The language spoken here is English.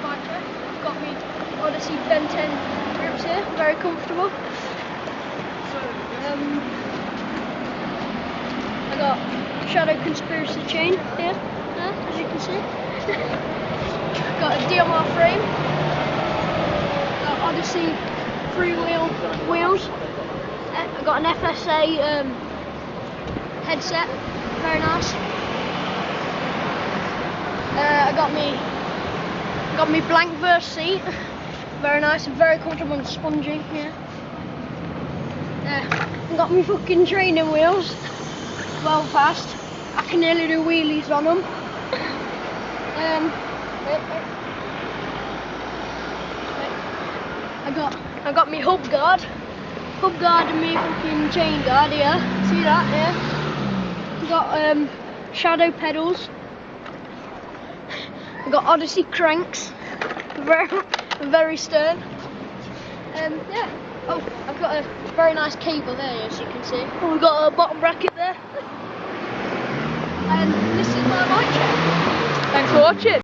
bike chair. Got me Odyssey Ben 10 grips here, very comfortable. I got Shadow Conspiracy chain here, as you can see. Got a DMR frame. Got Odyssey freewheel wheels. I got an FSA headset, very nice. I got me blank verse seat, very nice and very comfortable and spongy. Yeah. I got me fucking training wheels, well fast. I can nearly do wheelies on them. I got me hub guard and me fucking chain guard here. See that? Yeah. Got shadow pedals. I got Odyssey cranks, very stern. Yeah. Oh, I've got a very nice cable there, as you can see. Oh, we've got a bottom bracket there. And this is my bike chair. Thanks for watching.